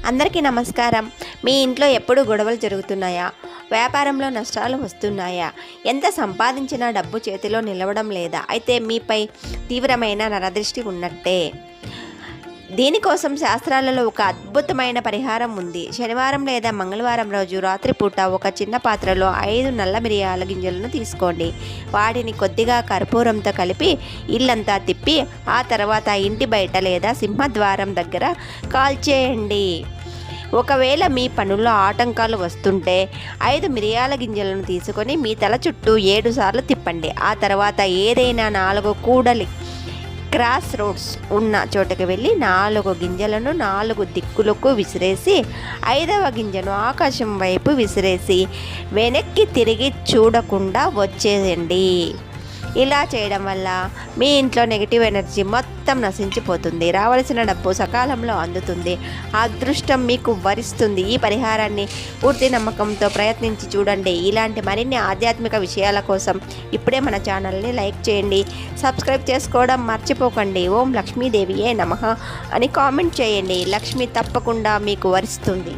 అందరికీ నమస్కారం. మీ ఇంట్లో ఎప్పుడు గొడవలు జరుగుతున్నాయా? వ్యాపారంలో నష్టాలు వస్తున్నాయా? ఎంత సంపాదించినా డబ్బు చేతిలో నిలవడం లేదా? అయితే మీపై తీవ్రమైన నరదృష్టి ఉన్నట్టే. దీనికోసం శాస్త్రాలలో ఒక అద్భుతమైన పరిహారం ఉంది. శనివారం లేదా మంగళవారం రోజు రాత్రిపూట ఒక చిన్న పాత్రలో 5 నల్ల మిరియాల గింజలను తీసుకోండి. వాటిని కొద్దిగా కర్పూరంతో కలిపి ఇల్లంతా తిప్పి ఆ తర్వాత ఇంటి బయట లేదా సింహద్వారం దగ్గర కాల్చేయండి. ఒకవేళ మీ పనుల్లో ఆటంకాలు వస్తుంటే 5 మిరియాల గింజలను తీసుకొని మీ తల చుట్టూ 7 సార్లు తిప్పండి. ఆ తర్వాత ఏదైనా 4 కూడలి క్రాస్ రోడ్స్ ఉన్న చోటకి వెళ్ళి 4 గింజలను 4 దిక్కులకు విసిరేసి 5వ గింజను ఆకాశం వైపు విసిరేసి వెనక్కి తిరిగి చూడకుండా వచ్చేయండి. ఇలా చేయడం వల్ల మీ ఇంట్లో నెగిటివ్ ఎనర్జీ మొత్తం నశించిపోతుంది. రావాల్సిన డబ్బు సకాలంలో అందుతుంది. అదృష్టం మీకు వరిస్తుంది. ఈ పరిహారాన్ని పూర్తి నమ్మకంతో ప్రయత్నించి చూడండి. ఇలాంటి మరిన్ని ఆధ్యాత్మిక విషయాల కోసం ఇప్పుడే మన ఛానల్ని లైక్ చేయండి, సబ్స్క్రైబ్ చేసుకోవడం మర్చిపోకండి. ఓం లక్ష్మీదేవియే నమః అని కామెంట్ చేయండి. లక్ష్మి తప్పకుండా మీకు వరిస్తుంది.